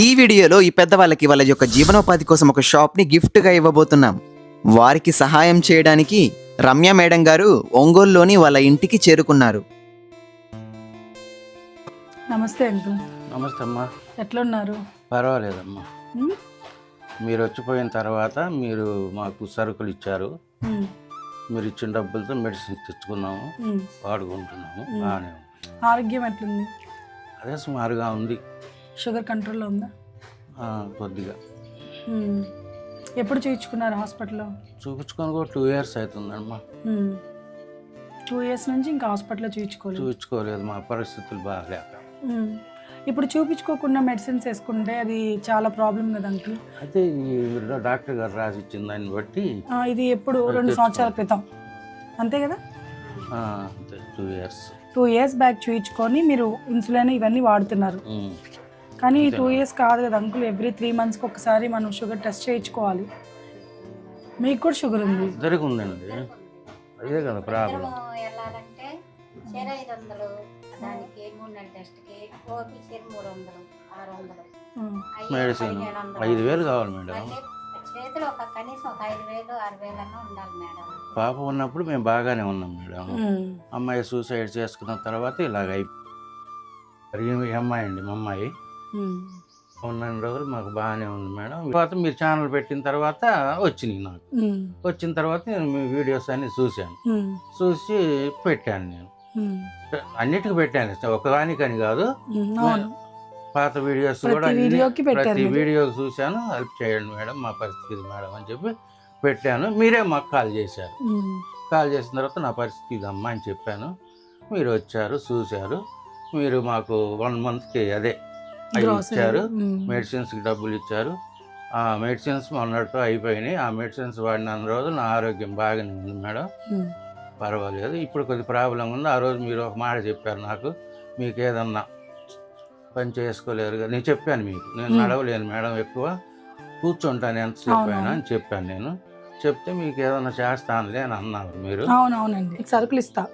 ఈ వీడియోలో ఈ పెద్దవాళ్ళకి వాళ్ళ యొక్క జీవనోపాధి కోసం ఒక షాప్ని గిఫ్ట్గా ఇవ్వబోతున్నాం. వారికి సహాయం చేయడానికి రమ్య మేడం గారు ఒంగోలులోని వాళ్ళ ఇంటికి చేరుకున్నారు. నమస్తే అంకుల్. నమస్తే అమ్మా. ఎట్లున్నారు? పర్వాలేదమ్మా. మీరు వచ్చిపోయిన తర్వాత మీరు మాకు సరుకులు ఇచ్చారు. మీరు ఇచ్చిన డబ్బులతో మెడిసిన్ తెచ్చుకున్నాము, వాడుకుంటున్నాము. బాగానే ఉంది. ఆరోగ్యం ఎట్లుంది? అదే సుమారుగా ఉంది. షుగర్ కంట్రోల్లో ఉందా? కొద్దిగా. ఎప్పుడు చూయించుకున్నారు హాస్పిటల్లో? చూపించుకొని కూడా 2 years అవుతుందమ్మా. 2 years నుంచి ఇంకా హాస్పిటల్లో చూపించుకోలేదు, మా పరిస్థితులు బాగాలేక. ఇప్పుడు చూపించుకోకుండా మెడిసిన్స్ వేసుకుంటే అది చాలా ప్రాబ్లం కదా అంకుల్. అయితే ఈ డాక్టర్ గారు రాసి ఇచ్చిన దాన్ని బట్టి ఇది ఎప్పుడు 2 సంవత్సరాల క్రితం అంతే కదా? 2 years బ్యాక్ చూయించుకొని మీరు ఇన్సులిన్ ఇవన్నీ వాడుతున్నారు. కానీ 2 years కాదు కదా అంకుల్. ఎవ్రీ 3 monthsకి ఒకసారి మనం షుగర్ టెస్ట్ చేయించుకోవాలి. మీకు కూడా షుగర్ ఉంది? జరుగుందండి, అదే కదా ప్రాబ్లం. వెళ్ళాలంటే 500 దానికి 3 నెలల టెస్ట్కి ఓపీ 300 600 మెడిసిన్ 5,000 కావాలి మేడం. చేతిలో కనీసం ఒక 5,000 6,000 అన్నా ఉండాలి మేడం. పాప ఉన్నప్పుడు మేము బాగానే ఉన్నాం మేడం. అమ్మాయి సూసైడ్ చేసుకున్న తర్వాత ఇలాగ అయిపోయి అమ్మాయి అండి, మా అమ్మాయి ఉన్న రోజులు మాకు బాగానే ఉంది మేడం. తర్వాత మీరు ఛానల్ పెట్టిన తర్వాత వచ్చినాయి నాకు. వచ్చిన తర్వాత నేను మీ వీడియోస్ అన్ని చూశాను, చూసి పెట్టాను. నేను అన్నిటికీ పెట్టాను, ఒకదానికని కాదు. పాత వీడియోస్ కూడా ప్రతి వీడియోకి చూశాను. హెల్ప్ చేయండి మేడం, మా పరిస్థితి మేడం అని చెప్పి పెట్టాను. మీరే మాకు కాల్ చేశారు. కాల్ చేసిన తర్వాత నా పరిస్థితి ఇదమ్మా అని చెప్పాను. మీరు వచ్చారు, చూశారు. మీరు మాకు 1 monthకి అదే అవి ఇచ్చారు. మెడిసిన్స్కి డబ్బులు ఇచ్చారు. ఆ మెడిసిన్స్ మొన్నటితో అయిపోయినాయి. ఆ మెడిసిన్స్ వాడిన రోజులు నా ఆరోగ్యం బాగానే ఉంది మేడం, పర్వాలేదు. ఇప్పుడు కొద్ది ప్రాబ్లం ఉంది. ఆ రోజు మీరు ఒక మాట చెప్పారు నాకు, మీకు ఏదన్నా పని చేసుకోలేరు కదా. నేను చెప్పాను మీకు, నేను నడవలేను మేడం, ఎక్కువ కూర్చుంటాను ఎంతసేపు అయినా అని చెప్పాను. నేను చెప్తే మీకు ఏదన్నా చేస్తానులే అని అన్నారు మీరు. అవునవునండి, సరుకులు ఇస్తా.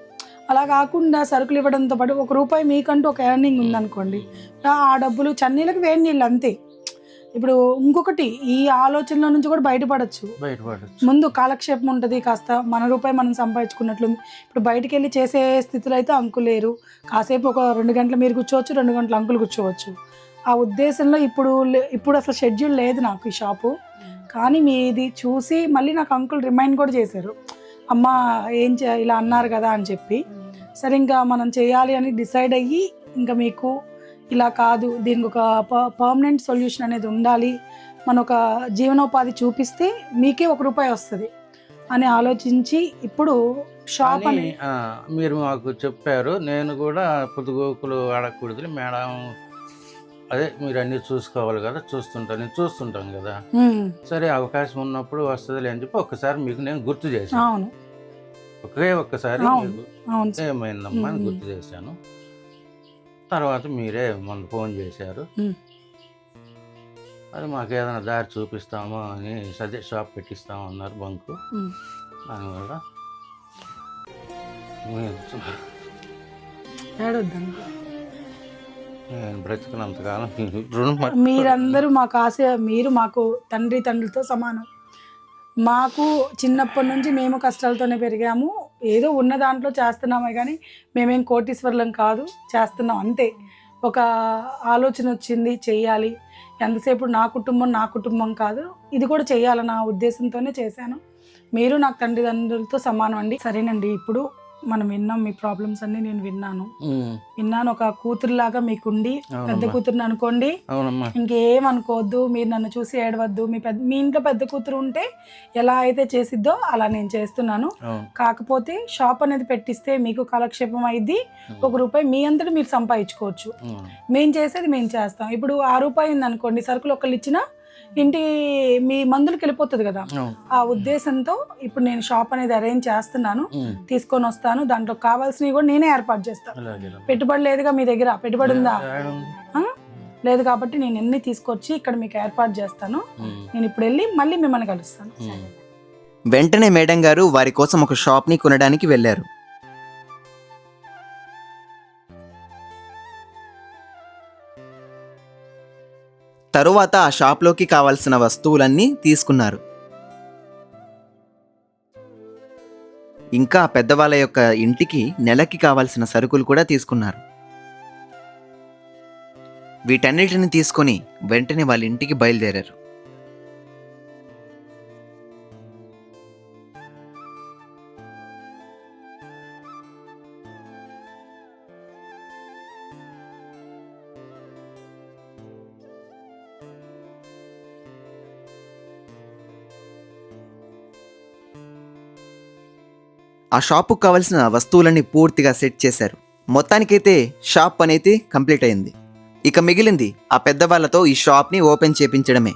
అలా కాకుండా సరుకులు ఇవ్వడంతో పాటు ₹1 మీకంటూ ఒక ఎర్నింగ్ ఉందనుకోండి, ఆ డబ్బులు చన్నీళ్ళకి వేడి నీళ్ళు అంతే. ఇప్పుడు ఇంకొకటి, ఈ ఆలోచనలో నుంచి కూడా బయటపడచ్చు. ముందు కాలక్షేపం ఉంటుంది, కాస్త మన రూపాయి మనం సంపాదించుకున్నట్లుంది. ఇప్పుడు బయటికి వెళ్ళి చేసే స్థితిలో అయితే అంకుల్ లేరు. కాసేపు ఒక 2 గంటలు మీరు కూర్చోవచ్చు, 2 గంటలు అంకుల్ కూర్చోవచ్చు. ఆ ఉద్దేశంలో ఇప్పుడు అసలు షెడ్యూల్ లేదు నాకు ఈ షాపు. కానీ మీది చూసి మళ్ళీ నాకు అంకుల్ రిమైండ్ కూడా చేశారు, అమ్మ ఇలా అన్నారు కదా అని చెప్పి. సరే ఇంకా మనం చేయాలి అని డిసైడ్ అయ్యి, ఇంకా మీకు ఇలా కాదు, దీనికి ఒక పర్మనెంట్ సొల్యూషన్ అనేది ఉండాలి, మన ఒక జీవనోపాధి చూపిస్తే మీకే ₹1 వస్తుంది అని ఆలోచించి ఇప్పుడు షాప్ అని మీరు మాకు చెప్పారు. నేను కూడా పొద్దుగోకులు అడగకూడదు మేడం, అదే మీరు అన్నీ చూసుకోవాలి కదా, నేను చూస్తుంటాను కదా. సరే అవకాశం ఉన్నప్పుడు వస్తుంది అని చెప్పి ఒక్కసారి మీకు నేను గుర్తు చేశాను. ఒక్కసారి ఏమైందమ్మా అని గుర్తు చేశాను. తర్వాత మీరే మొన్న ఫోన్ చేశారు, అది మాకు ఏదైనా దారి చూపిస్తామో అని సదే షాప్ పెట్టిస్తాము అన్నారు, బంకు. దానివల్ల నేను బ్రతికినంతకాలం మీరందరూ మాకు ఆశ, మీరు మాకు తండ్రితో సమానం. మాకు చిన్నప్పటి నుంచి మేము కష్టాలతోనే పెరిగాము. ఏదో ఉన్న దాంట్లో చేస్తున్నామే కానీ మేమేం కోటీశ్వర్లం కాదు, చేస్తున్నాం అంతే. ఒక ఆలోచన వచ్చింది, చెయ్యాలి. ఎంతసేపు నా కుటుంబం కాదు, ఇది కూడా చెయ్యాలన్న ఉద్దేశంతోనే చేశాను. మీరు నాకు తండ్రిదండ్రులతో సమానం అండి. సరేనండి, ఇప్పుడు మనం విన్నాం, మీ ప్రాబ్లమ్స్ అన్ని నేను విన్నాను. ఒక కూతురులాగా మీకుండి, పెద్ద కూతురుని అనుకోండి, ఇంకేం అనుకోవద్దు. మీరు నన్ను చూసి ఏడవద్దు. మీ ఇంట్లో పెద్ద కూతురు ఉంటే ఎలా అయితే చేసిద్దో అలా నేను చేస్తున్నాను. కాకపోతే షాప్ అనేది పెట్టిస్తే మీకు కాలక్షేపం అయింది, ₹1 మీ అంతటా మీరు సంపాదించుకోవచ్చు. మేము చేసేది మేము చేస్తాం. ఇప్పుడు ₹6 ఉంది అనుకోండి, సరుకులు ఒకళ్ళు ఇచ్చినా ఇంటి మీ మందులకు వెళ్ళిపోతుంది కదా. ఆ ఉద్దేశంతో ఇప్పుడు నేను షాప్ అనేది అరేంజ్ చేస్తున్నాను, తీసుకొని వస్తాను. దాంట్లో కావాల్సినవి కూడా నేనే ఏర్పాటు చేస్తాను. పెట్టుబడి లేదుగా మీ దగ్గర? పెట్టుబడి ఉందా? లేదు కాబట్టి నేను అన్ని తీసుకొచ్చి ఇక్కడ మీకు ఏర్పాటు చేస్తాను. నేను ఇప్పుడు వెళ్ళి మళ్ళీ మిమ్మల్ని కలుస్తాను. వెంటనే మేడం గారు వారి కోసం ఒక షాప్ని కొనడానికి వెళ్ళారు. తరువాత ఆ షాప్లోకి కావాల్సిన వస్తువులన్నీ తీసుకున్నారు. ఇంకా ఆ పెద్దవాళ్ళ యొక్క ఇంటికి నెలకి కావాల్సిన సరుకులు కూడా తీసుకున్నారు. వీటన్నిటిని తీసుకొని వెంటనే వాళ్ళ ఇంటికి బయలుదేరారు. ఆ షాపుకు కావలసిన వస్తువులన్నీ పూర్తిగా సెట్ చేశారు. మొత్తానికైతే షాప్ పని అయితే కంప్లీట్ అయింది. ఇక మిగిలింది ఆ పెద్దవాళ్ళతో ఈ షాప్ని ఓపెన్ చేపించడమే.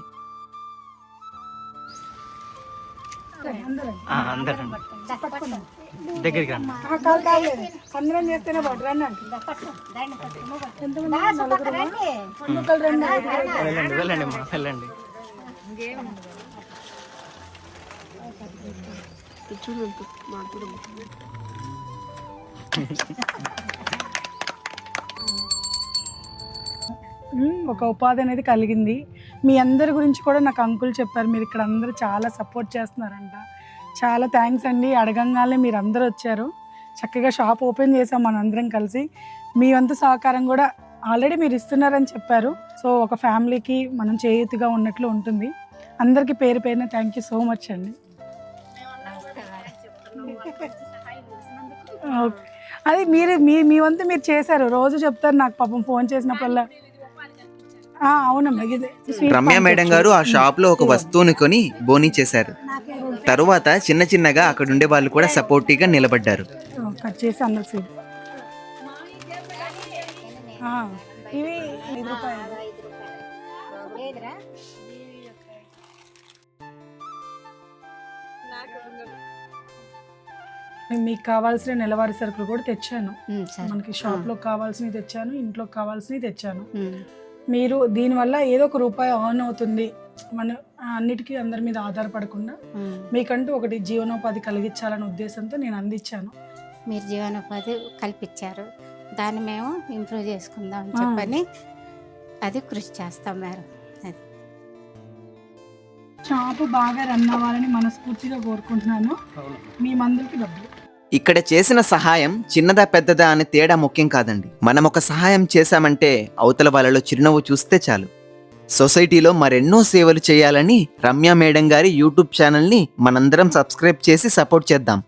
దగ్గరికి రండి. అందరం చేస్తేనే బాగుంటుంది. రండి అంటే ఎంతమంది? నలుగురు. ఒక్కొక్కరు రండి. వెళ్ళండి మా వెళ్ళండి. ఒక ఉపాధి అనేది కలిగింది. మీ అందరి గురించి కూడా నాకు అంకుల్ చెప్పారు. మీరు ఇక్కడ అందరూ చాలా సపోర్ట్ చేస్తున్నారంట. చాలా థ్యాంక్స్ అండి. అడగంగానే మీరు అందరూ వచ్చారు. చక్కగా షాప్ ఓపెన్ చేసాం మనందరం కలిసి. మీ వంతు సహకారం కూడా ఆల్రెడీ మీరు ఇస్తున్నారని చెప్పారు. సో ఒక ఫ్యామిలీకి మనం చేయూతిగా ఉన్నట్లు ఉంటుంది. అందరికీ పేరు పేరున థ్యాంక్ యూ సో మచ్ అండి. ఓకే. అది మీరు మీ వంతు మీరు చేశారు. రోజు చెప్తారు నాకు పాపం ఫోన్ చేసినప్పుడల్లా. అవునమ్మా. రమ్య మేడం గారు ఆ షాప్లో ఒక వస్తువుని కొని బోనీ చేశారు. తరువాత చిన్న చిన్నగా అక్కడ ఉండే వాళ్ళు కూడా సపోర్టివ్గా నిలబడ్డారు. కట్ చేసి అందరికి సీట్. ఇవి 5 రూపాయలు. లేదురా మీకు కావాల్సిన నెలవారీ సరుకులు కూడా తెచ్చాను. మనకి షాప్లో కావాల్సినవి తెచ్చాను, ఇంట్లో కావాల్సినవి తెచ్చాను. మీరు దీనివల్ల ఏదో ఒక రూపాయి ఆన్ అవుతుంది, మన అన్నిటికీ అందరి మీద ఆధారపడకుండా మీకంటూ ఒకటి జీవనోపాధి కలిగించాలనే ఉద్దేశంతో నేను అందించాను. మీరు జీవనోపాధి కల్పించారు, దాన్ని మేము ఇంప్రూవ్ చేసుకుందాం అని చెప్పని అది కృషి చేస్తాం మేడం. షాపు బాగా రన్ అవ్వాలని మనస్ఫూర్తిగా కోరుకుంటున్నాను. మీ మందులకి డబ్బులు. ఇక్కడ చేసిన సహాయం చిన్నదా పెద్దదా అనే తేడా ముఖ్యం కాదండి. మనం ఒక సహాయం చేశామంటే అవతల వాళ్ళలో చిరునవ్వు చూస్తే చాలు. సొసైటీలో మరెన్నో సేవలు చేయాలని రమ్య మేడం గారి యూట్యూబ్ ఛానల్ని మనందరం సబ్స్క్రైబ్ చేసి సపోర్ట్ చేద్దాం.